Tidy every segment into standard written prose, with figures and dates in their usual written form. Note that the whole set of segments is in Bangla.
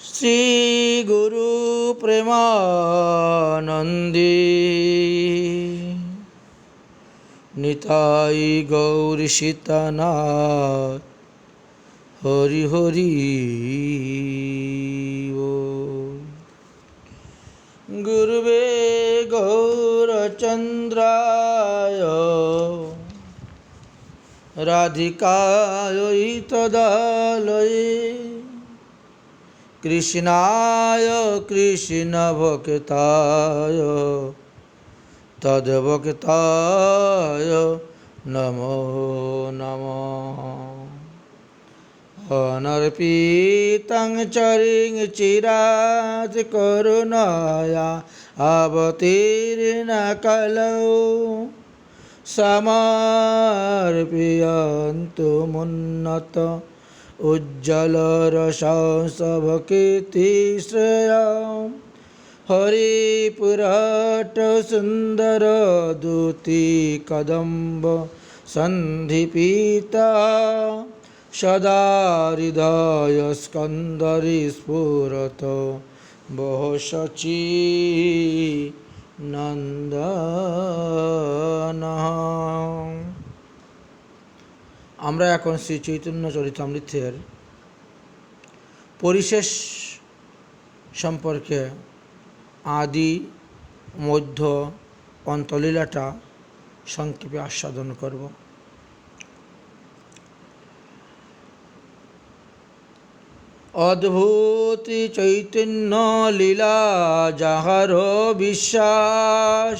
শ্রী গুরু প্রেমানন্দে নিতাই গৌর সীতানাথ হরি হরি বল। গুরুবে গৌরচন্দ্রায় রাধিকায় তদালয়ে কৃষ্ণায় কৃষ্ণ ভক্তায় তদ্ভক্তায় নমো নমঃ। অনর্পিতং চরিং চিরাৎ করুণায়া অবতীর্ণ কলৌ সমর্পয়ন্তু মুন্নত উজ্জ্বল রসভকীর্তিশ্রেয়ঃ হরিপুরট সুন্দর দূতি কদম্ব সন্ধিপিতা সদা হৃদয় স্কন্দরি স্ফুরত বহু শচী নন্দন। আমরা এখন শ্রী চৈতন্য চরিতামৃতের পরিশেষ সম্পর্কে আদি মধ্য অন্তলীলাটা সংক্ষেপে আস্বাদন করব। অদ্ভুত চৈতন্য লীলা যাহার বিশ্বাস,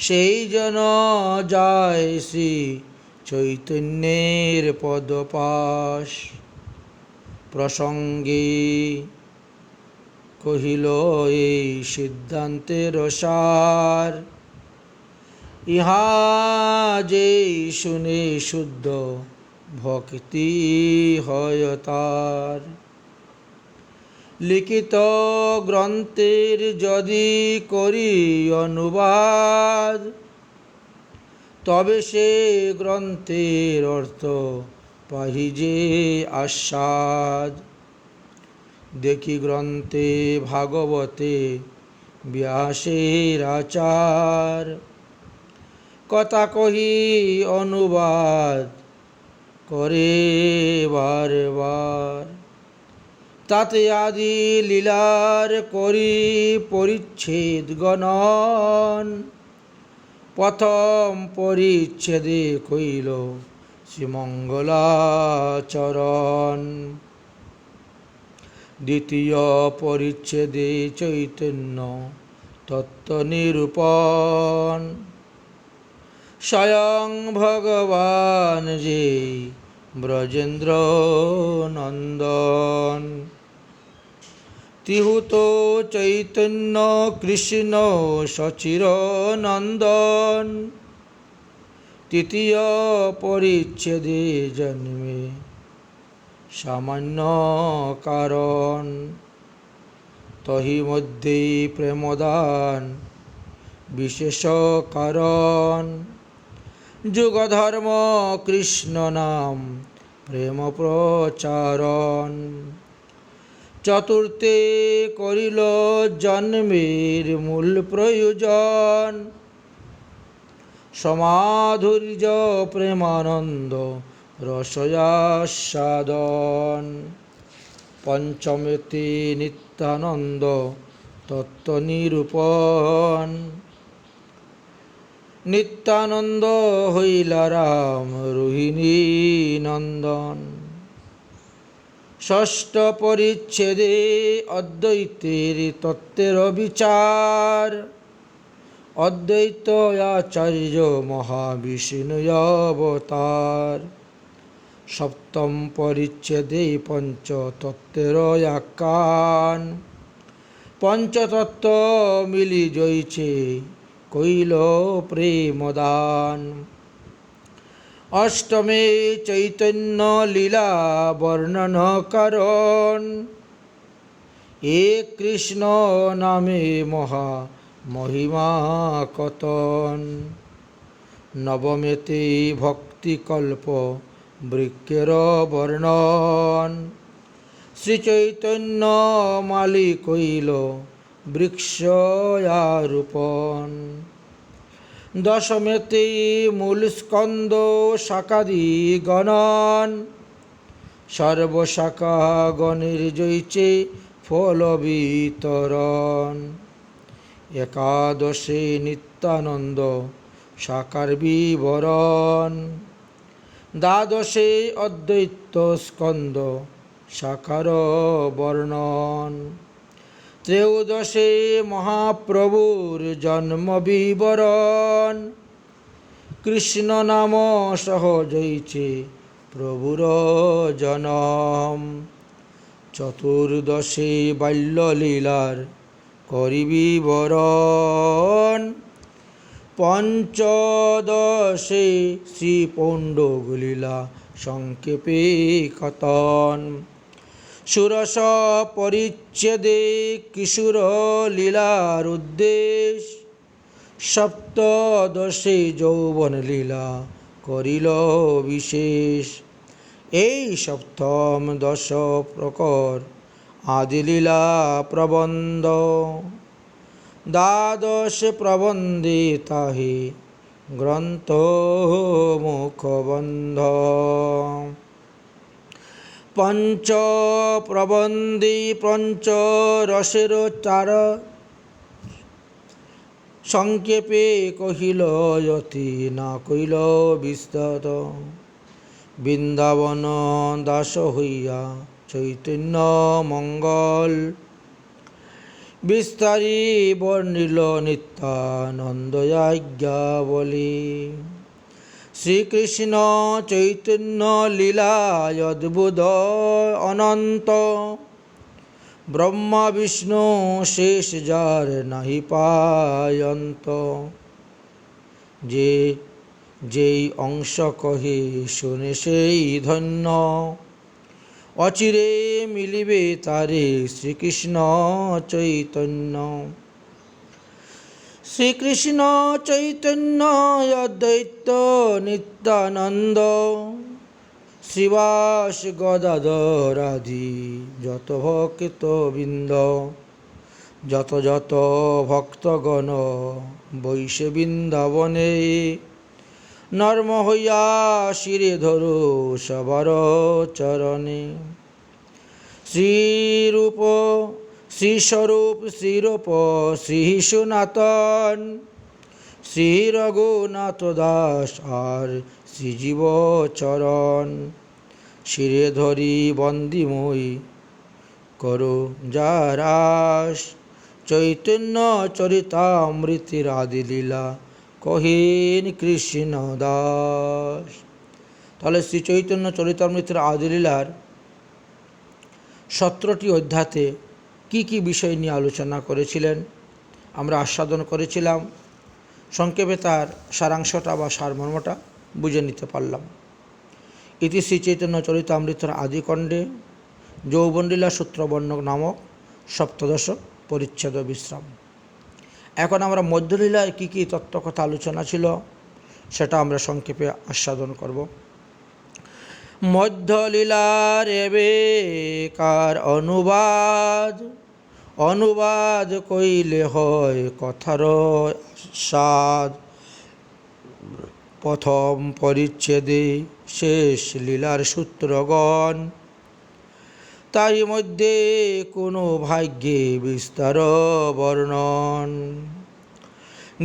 সেই জন যায় শ্রী চৈতন্যের পদপাশ। প্রসঙ্গে কহিল এই সিদ্ধান্তের সার, ইহা যে শুনে শুদ্ধ ভক্তি হয় তার। লিখিত গ্রন্থের যদি করি অনুবাদ, তবে সে গ্রন্থের অর্থ পাহি যে আস্বাদ। দেখি গ্রন্থে ভাগবতে ব্যাসের আচার, কথা কহি অনুবাদ করে বারবার। তাতে আদি লীলার করি পরিচ্ছেদ গণন, প্রথম পরিচ্ছেদে কইল শ্রীমঙ্গলাচরণ। দ্বিতীয় পরিচ্ছেদে চৈতন্য তত্ত্ব নিরূপণ, স্বয়ং ভগবান যে ব্রজেন্দ্র নন্দন। তিহুত চৈতন্য কৃষ্ণ সচির নন্দন, তৃতীয় পরিচ্ছেদে জন্মে সামান্য কারণ। তহি মধ্যে প্রেমদান বিশেষ কারণ, যুগধর্ম কৃষ্ণ নাম প্রেম প্রচারণ। চতুর্থে করিল জন্মের মূল প্রয়োজন, সমাধুর্য প্রেমানন্দ রসয়াস্বাদন। পঞ্চমেতে নিত্যানন্দ তত্ত্ব নিরূপণ, নিত্যানন্দ হইলা রাম রোহিণী নন্দন। ষষ্ঠ পরিচ্ছেদে অদ্বৈতের তত্ত্বের বিচার, অদ্বৈত আচার্য মহাবিষ্ণু অবতার। সপ্তম পরিচ্ছেদে পঞ্চতত্ত্বের আখ্যান, পঞ্চতত্ত্ব মিলি জয়ছে কইল প্রেমদান। অষ্টমে চৈতন্য লীলা বর্ণন কারণ, এক কৃষ্ণ নামে মহা মহিমা কতন। নবমেতে ভক্তিকল্প বৃক্ষের বর্ণন, শ্রীচৈতন্য মালি কইল বৃক্ষয়ারোপণ। দশমেতে মূল স্কন্দ শাকাদি গণন, সর্বশাখা গণের জয়ছে ফল বিতরণ। একাদশে নিত্যানন্দ শাখার বিবরণ, দ্বাদশে অদ্বৈত স্কন্দ শাখার বর্ণন। ত্রয়োদশে মহাপ্রভুর জন্ম বিবরণ, কৃষ্ণ নাম সহজ হইছে প্রভুর জনম। চতুর্দশে বাল্যলীলার করি বিবরণ, পঞ্চদশে শ্রী পৌণ্ডগ লীলা সংক্ষেপে কথন। ষোড়শ পরিচ্ছেদে কিশোর লীলার উদ্দেশ, সপ্তদশে যৌবন লীলা করিল বিশেষ। এই সপ্তম দশ প্রকর আদিলীলা প্রবন্ধ, দ্বাদশ প্রবন্ধে তাহে গ্রন্থ মুখবন্ধ। পঞ্চ প্রবন্ধে পঞ্চ রসের চার, সংক্ষেপে কহিল যতি না কইল বিস্তর। বৃন্দাবন দাস হইয়া চৈতন্য মঙ্গল, বিস্তারি বর্ণিল নিত্যানন্দ আজ্ঞা বলি। শ্রীকৃষ্ণ চৈতন্য লীলা অদ্ভুত অনন্ত, ব্রহ্মা বিষ্ণু শেষ যার নাহি পায়ন্ত। যেই অংশ কহে শুনে সেই ধন্য, অচিরে মিলিবে তারে শ্রীকৃষ্ণ চৈতন্য। শ্রীকৃষ্ণ চৈতন্য অদ্বৈত নিত্যানন্দ, শ্রীবাস গদাধর আদি যত ভক্ত বৃন্দ। যত যত ভক্তগণ বৈশে বৃন্দাবনে, নর্ম হইয়া শিরে ধরু সবার চরণে। শ্রীরূপ শ্রীস্বরূপ শ্রীরূপ শ্রী সনাতন, শ্রী রঘুনাথ দাস আর শ্রীজীব চরণ। শিরে ধরি বন্দিময়ী করো যারাস, চৈতন্য চরিতামৃতের আদিলীলা কহিন কৃষ্ণ দাস। তাহলে শ্রী চৈতন্য চরিতামৃতের আদিলীলার 17টি অধ্যায়তে কি কি বিষয় নিয়ে আলোচনা করেছিলেন আমরা আস্বাদন করেছিলাম। সংক্ষেপে তার সারাংশটা বা সারমর্মটা বুঝে নিতে পারলাম। ইতি শ্রী চৈতন্য চরিতামৃতের আদিকণ্ডে যৌবনলীলা সূত্রবর্ণ নামক সপ্তদশ পরিচ্ছেদ বিশ্রাম। এখন আমরা মধ্যলীলায় কী কী তত্ত্বকথা আলোচনা ছিল সেটা আমরা সংক্ষেপে আস্বাদন করব। মধ্যলীলার এবেকার অনুবাদ, অনুবাদ কইলে হয় কথার স্বাদ। প্রথম পরিচ্ছেদে শেষ লীলার সূত্রগণ, তারই মধ্যে কোনো ভাগ্যে বিস্তার বর্ণন।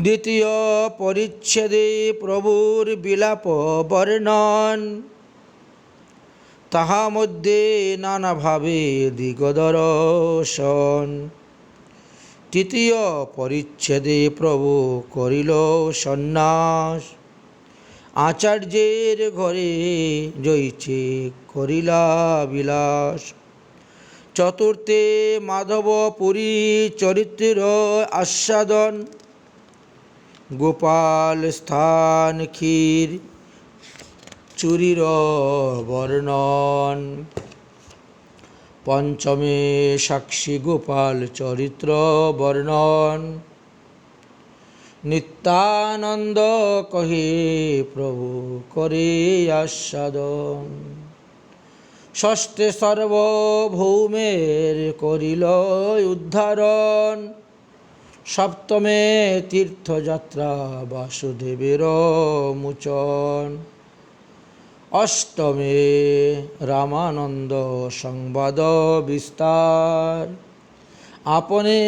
দ্বিতীয় পরিচ্ছেদে প্রভুর বিলাপ বর্ণন, তাহা মধ্যে নানাভাবে দিগদর্শন। তৃতীয় পরিচ্ছেদে প্রভু করিল সন্ন্যাস, আচার্যের ঘরে জয়ছে করিলা বিলাস। চতুর্থে মাধবপুরী চরিত্র আস্বাদন, গোপাল স্থান ক্ষীর চুরির বর্ণন। পঞ্চমে সাক্ষী গোপাল চরিত্র বর্ণন, নিত্যানন্দ কহে প্রভু করে আস্বাদন। ষষ্ঠে সার্বভৌমের করিল উদ্ধারণ, সপ্তমে তীর্থযাত্রা বাসুদেবের মোচন, অষ্টমে রামানন্দ সংবাদ বিস্তার, আপনে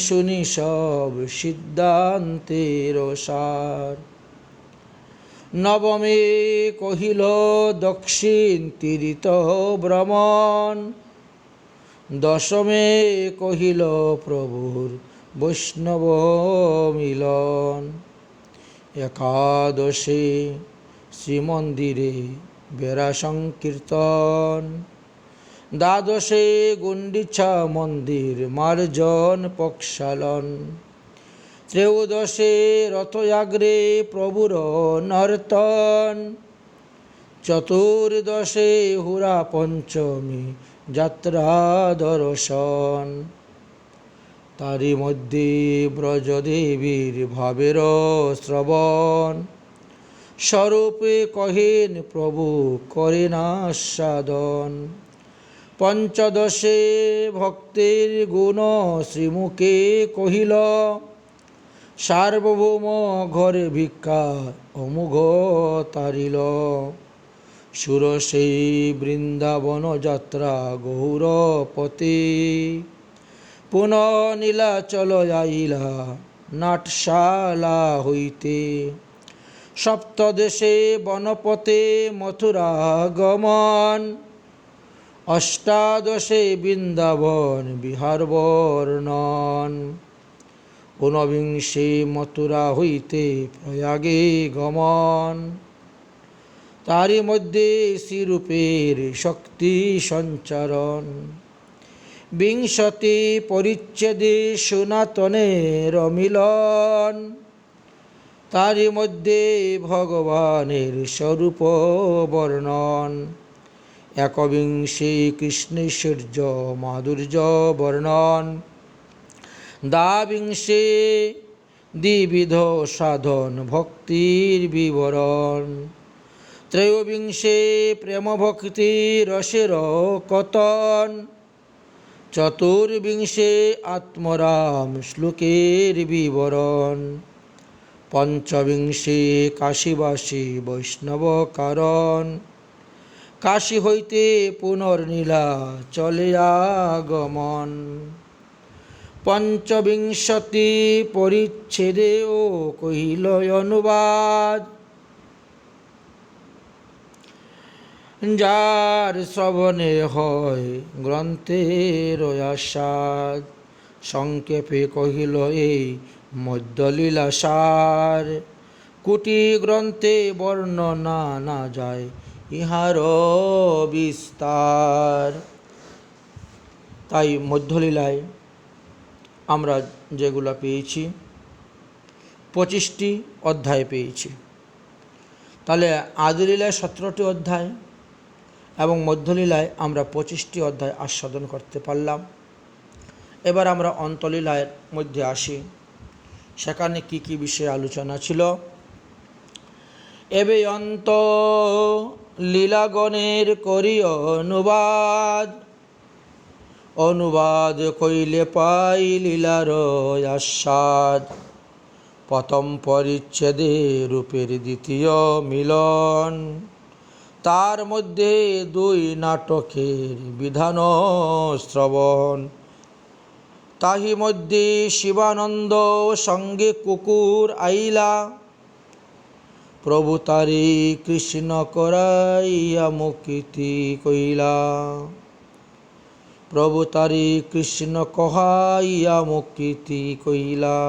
শুনি সব সিদ্ধান্তের সার। নবমে কহিল দক্ষিণ তীরিত ভ্রমণ, দশমে কহিল প্রভুর বৈষ্ণব মিলন, একাদশে শ্রীমন্দিরে বেড়া সংকীর্তন, দ্বাদশে গুণ্ডিচা মন্দির মার্জন প্রক্ষালন, ত্রয়োদশে রথযাগ্রে প্রভুর নর্তন, চতুর্দশে হুরা পঞ্চমী যাত্রা দর্শন। তারই মধ্যে ব্রজদেবীর ভাবের শ্রবণ, স্বরূপে কহেন প্রভু করেন আস্বাদন। পঞ্চদশে ভক্তের গুণ শ্রীমুখে কহিল, সার্বভৌম ঘরে ভিক্ষা অমোঘ তারিল, ষোড়শে বৃন্দাবন যাত্রা গৌরপতি, পুনঃ নীলাচল আইলা নাটশালা হইতে, সপ্তদশে বনপতে মথুরা গমন, অষ্টাদশে বৃন্দাবন বিহার বর্ণন, ঊনবিংশে মথুরা হইতে প্রয়াগে গমন, তারই মধ্যে শ্রীরূপের শক্তি সঞ্চারণ। বিংশতি পরিচ্ছেদে সনাতনের মিলন, তারই মধ্যে ভগবানের স্বরূপ বর্ণন। একবিংশে কৃষ্ণৈশ্বর্য মাধুর্য বর্ণন, দ্বাবিংশে দ্বিবিধ সাধন ভক্তির বিবরণ, ত্রয়োবিংশে প্রেম ভক্তি রসের কতন, চতুর্বিংশে আত্মরাম শ্লোকের বিবরণ, পঞ্চবিংশে কাশীবাসী বৈষ্ণব কারণ, কাশী হইতে পুনর্নীলা চলে আগমন। পঞ্চবিংশতি পরিচ্ছেদে ও কহিল অনুবাদ, যার শ্রবণে হয় গ্রন্থের আস্বাদ, সংক্ষেপে কহিল এই মধ্যলীলা সার, কুটি গ্রন্থে বর্ণনা না যায় ইহার বিস্তার। তাই মধ্যলীলায় আমরা যেগুলো পেয়েছি 25টি অধ্যায় পেয়েছি। তাহলে আদিলীলায় 17টি অধ্যায় এবং মধ্যলীলায় আমরা 25টি অধ্যায় আস্বাদন করতে পারলাম। এবার আমরা অন্তলীলায়ের মধ্যে আসি, সেখানে কি কি বিষয়ে আলোচনা ছিল। এবে অন্ত লীলাগণের করি অনুবাদ, অনুবাদ কইলে পাই লীলার আস্বাদ, প্রথম পরিচ্ছেদে রূপের দ্বিতীয় মিলন, তার মধ্যে 2 নাটকের বিধান শ্রবণ, তাহি মধ্যে শিবানন্দ সঙ্গে কুকুর আইলা, প্রভু তারি কৃষ্ণ করাইয়া মুক্তি কইলা, প্রভু তারি কৃষ্ণ কহাইয়া মুক্তি কইলা।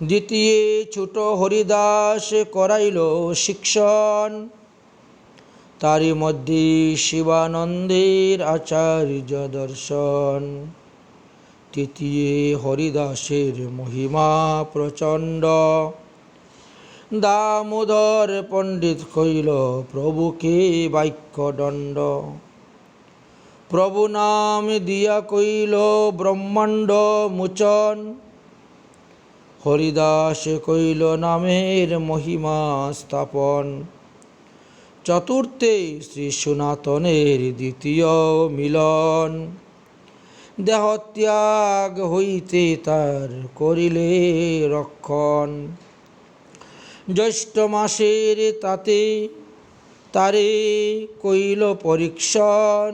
দ্বিতীয় ছোট হরিদাস করাইল শিক্ষণ, তারই মধ্যে শিবানন্দের আচার্য দর্শন। তৃতীয় হরিদাসের মহিমা প্রচণ্ড, দামোদর পণ্ডিত কইল প্রভুকে বাক্যদণ্ড, প্রভু নাম দিয়া কইল ব্রহ্মাণ্ড মোচন, হরিদাস কইল নামের মহিমা স্থাপন। চতুর্থে শ্রী সনাতনের দ্বিতীয় মিলন, দেহত্যাগ হইতে তার করিলে রক্ষণ। জ্যৈষ্ঠ মাসের তাতে তারে কইল পরীক্ষণ,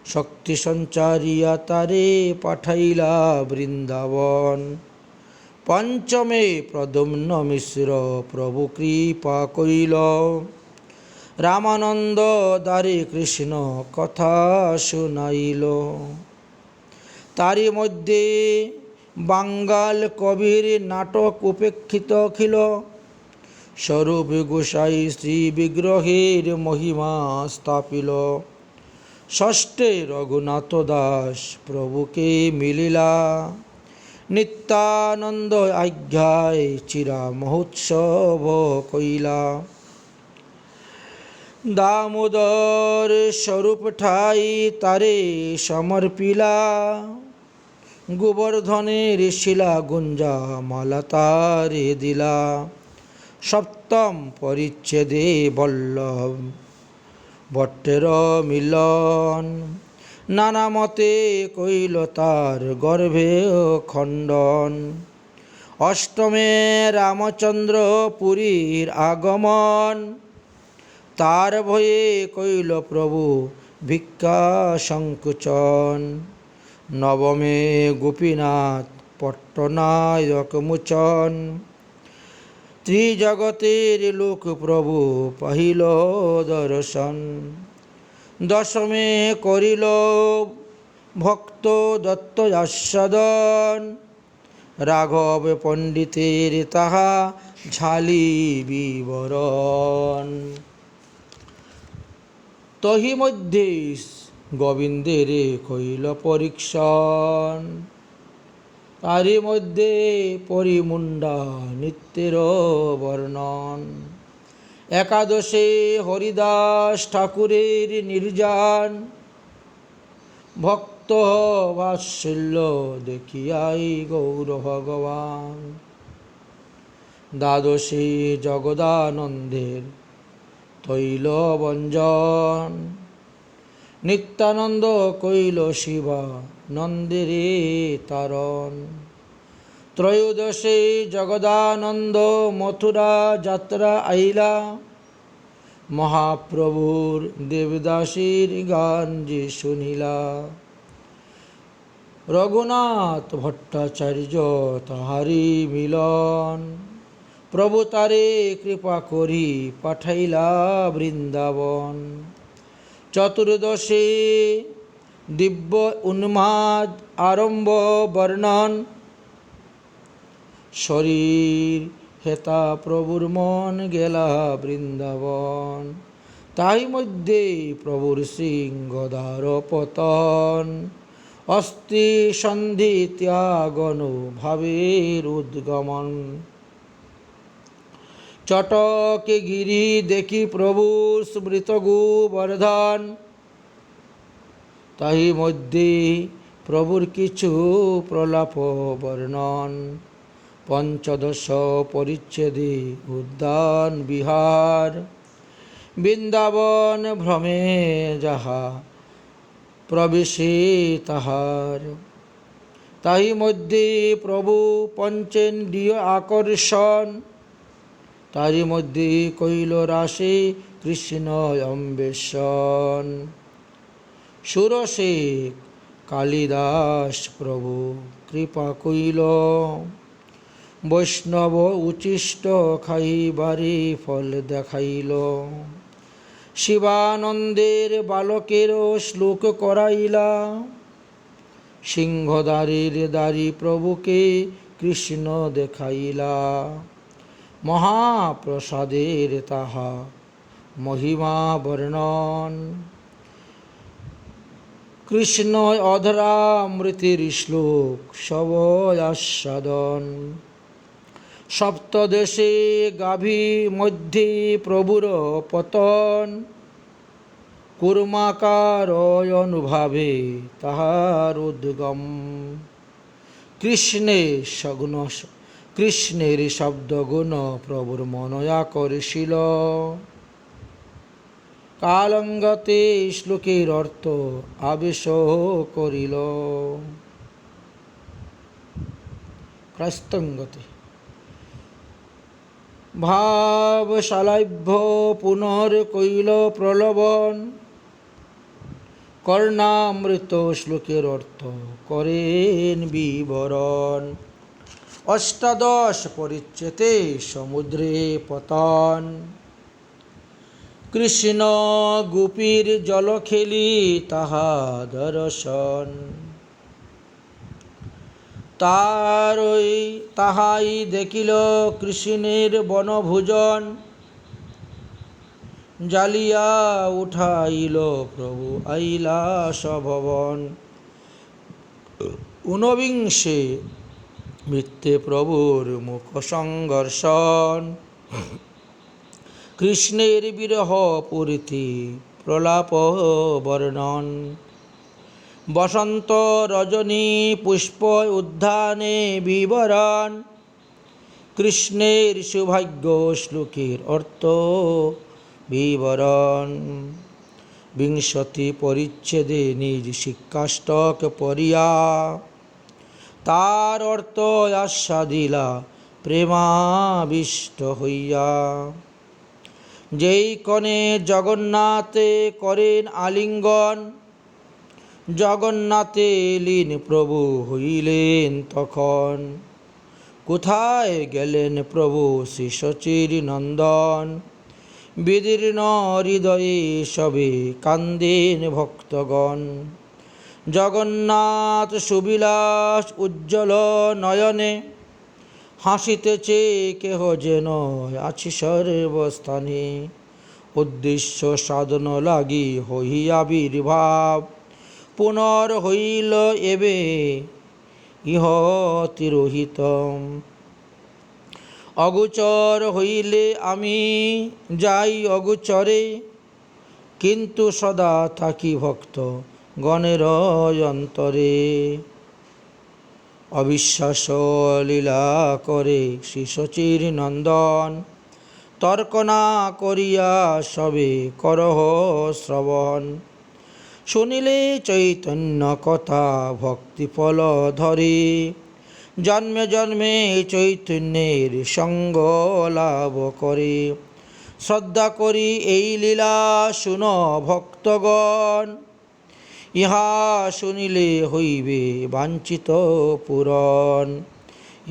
শক্তি সঞ্চারিয়া তারে পাঠাইলা বৃন্দাবন। পঞ্চমে প্রদ্যুম্ন মিশ্র প্রভু কৃপা কইল, রামানন্দ দ্বারে কৃষ্ণ কথা শুনাইল। তারই মধ্যে বাঙ্গাল কবির নাটক উপেক্ষিত খিল, স্বরূপ গোসাই শ্রী বিগ্রহের মহিমা স্থাপিল। ষষ্ঠে রঘুনাথ দাস প্রভুকে মিলিলা, নিত্যানন্দ আজ্ঞায় চিরা মহোৎসব কইলা। দামোদর স্বরূপ ঠাই তারে সমর্পিলা, গোবর্ধনের শিলা গুঞ্জা মালা তারে দিলা। সপ্তম পরিচ্ছেদে বল্লভ ভট্টের মিলন, নানা মতে কইল তার গর্ভে খণ্ডন। অষ্টমে রামচন্দ্র পুরীর আগমন, তার ভয়ে কইল প্রভু ভিক্ষা সংকোচন। নবমে গোপীনাথ পট্টনায়ক মোচন, ত্রিজগতের লোক প্রভু পাহিল দর্শন। দশমে করিল ভক্ত দত্ত আস্বাদন, রাঘব পণ্ডিতের তাহা ঝালি বিবরণ। তহি মধ্যে গোবিন্দের কইল পরীক্ষণ, তারই মধ্যে পরিমুণ্ডা নিত্যের বর্ণন। একাদশে হরিদাস ঠাকুরের নির্যান, ভক্ত বাৎসল্য দেখিয়াই গৌর ভগবান। দ্বাদশে জগদানন্দের তৈল বঞ্জন, নিত্যানন্দ কইল শিবা নন্দেরে তারণ। ত্রয়োদশে জগদানন্দ মথুরা যাত্রা আইলা, মহাপ্রভুর দেবদাসীর গান যে শুনিলা। রঘুনাথ ভট্টাচার্য তাহারি মিলন, প্রভু তারে কৃপা করি পাঠাইলা বৃন্দাবন। চতুর্দশে দিব্য উন্মাদ আরম্ভ বর্ণন, শরীর হেতা প্রভুর মন গেলা বৃন্দাবন। তাই মধ্যে প্রভুর সিংহদার পতন, অস্থি সন্ধি ত্যাগন ভাবের উদ্গমন। চটকে গিরি দেখি প্রভু স্মৃত গোবর্ধন, তাই মধ্যে প্রভুর কিছু প্রলাপ বর্ণন। পঞ্চদশ পরিচ্ছেদে উদ্যান বিহার, বৃন্দাবন ভ্রমে যাহা প্রবেশে তাহার। তাই মধ্যে প্রভু পঞ্চেন্দ্রিয় আকর্ষণ, তারই মধ্যে কইল রাসে কৃষ্ণ অম্বেষণ। ষোড়শে কালিদাস প্রভু কৃপা কইল, বৈষ্ণব উচ্ছিষ্ট খাইবারে ফল দেখাইল। শিবানন্দের বালকের শ্লোক করাইলা, সিংহদ্বারের দ্বারী প্রভুকে কৃষ্ণ দেখাইলা। মহাপ্রসাদের তাহা মহিমা বর্ণন, কৃষ্ণ অধরামৃতের শ্লোক সব আস্বাদন। সপ্তদশে গাভী মধ্যে প্রভুর পতন, কুর্মাকার অনুভাবে তাহার উদ্গম। কৃষ্ণের শব্দগুণ প্রভুর মন আকর্ষিল, কালঙ্গতে শ্লোকের অর্থ আবেশ করিল। ক্রাস্তঙ্গতে ভাবশালাভ্য পুনর্কৈল প্রলোভন, কর্ণামৃত শ্লোকের অর্থ করেন বিবরণ। অষ্টাদশ পরিচ্ছেদে সমুদ্রে পতন, কৃষ্ণ গোপীর জল খেলি তাহা দর্শন। তাহাই দেখিল কৃষ্ণের বনভোজন, জালিয়া উঠাইল প্রভু আইলাস ভবন। ঊনবিংশে বৃত্তে প্রভুর মুখ সংঘর্ষণ, কৃষ্ণের বিরহ পূরিতি প্রলাপ বর্ণন। বসন্ত রজনী পুষ্প উদ্যানে বিবরণ, কৃষ্ণের সৌভাগ্য শ্লোকের অর্থ বিবরণ। বিংশতি পরিচ্ছেদে নিজ শিক্ষাষ্টক পড়িয়া, তার অর্থ আস্বাদিলা প্রেমাবিষ্ট হইয়া। যেই কণে জগন্নাথে করেন আলিঙ্গন, জগন্নাথে লীন প্রভু হইলেন তখন। কোথায় গেলেন প্রভু শ্রী শচীর নন্দন, বিদীর্ণ হৃদয়ে সবে কান্দেন ভক্তগণ। জগন্নাথ সুবিলাস উজ্জ্বল নয়নে, হাসিতেছে কেহ যেন আছি সর্বস্থানে। উদ্দেশ্য সাধন লাগি হইয়া আবির্ভাব, পুনর হইল এবে ইহ তিরোহিতম। অগোচর হইলে আমি যাই অগোচরে, কিন্তু সদা থাকি ভক্ত গণের অন্তরে। অবিশ্বাস লীলা করে শ্রী শচীর নন্দন, তর্ক না করিয়া সবে করহ শ্রবণ। শুনিলে চৈতন্য কথা ভক্তি ফল ধরে, জন্মে জন্মে চৈতন্যের সঙ্গ লাভ করে। শ্রদ্ধা করি এই লীলা শুন ভক্তগণ, ইহা শুনিলে হইবে বাঞ্ছিত পূরণ।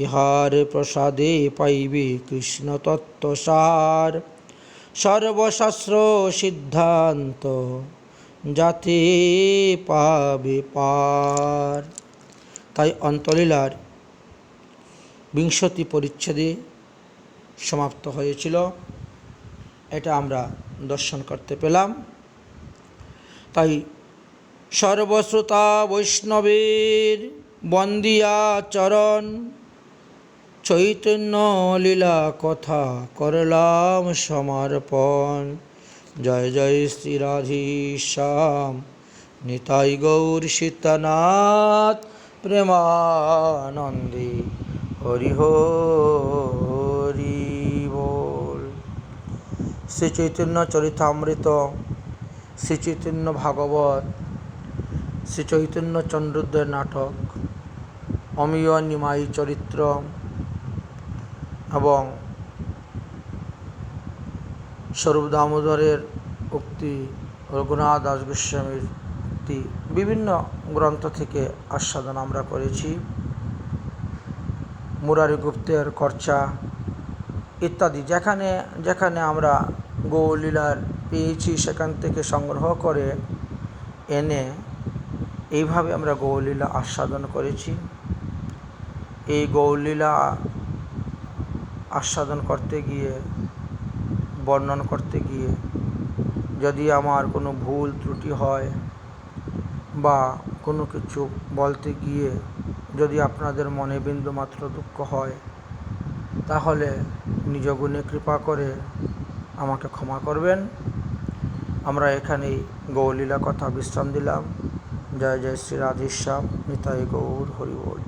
ইহার প্রসাদে পাইবে কৃষ্ণ তত্ত্বসার, সর্বশাস্ত্র সিদ্ধান্ত যাতে পাবে পার। তাই অন্তলীলার বিংশতি পরিচ্ছেদে সমাপ্ত হয়েছিল, এটা আমরা দর্শন করতে পেলাম। তাই সর্বশ্রোতা বৈষ্ণবের বন্দিয়া চরণ, চৈতন্য লীলা কথা করলাম সমর্পণ। জয় জয় শ্রী রাধেশ্যাম নিতাই গৌর সীতানাথ প্রেমানন্দে হরি হরি বল। শ্রী চৈতন্য চরিতামৃত, শ্রী চৈতন্য ভাগবত, শ্রী চৈতন্য চন্দ্রোদয় নাটক, অমিয় নিমাই চরিত্র এবং স্বরূপ দামোদরের উক্তি, রঘুনাথ দাস গোস্বামীর উক্তি, বিভিন্ন গ্রন্থ থেকে আস্বাদন আমরা করেছি। মুরারি গুপ্তের কর্চা ইত্যাদি যেখানে যেখানে আমরা গৌরলীলার পেয়েছি সেখান থেকে সংগ্রহ করে এনে এইভাবে আমরা গৌরলীলা আস্বাদন করেছি। এই গৌরলীলা আস্বাদন করতে গিয়ে, বর্ণন করতে গিয়ে যদি আমার কোনো ভুল ত্রুটি হয় বা কোনো কিছু বলতে গিয়ে যদি আপনাদের মনে বিন্দুমাত্র দুঃখ হয়, তাহলে নিজ গুণে কৃপা করে আমাকে ক্ষমা করবেন। আমরা এখানেই গৌরলীলা কথা বিশ্রাম দিলাম। জয় জয় শ্রী রাধেশ্যাম নিতাই গৌর হরি বল।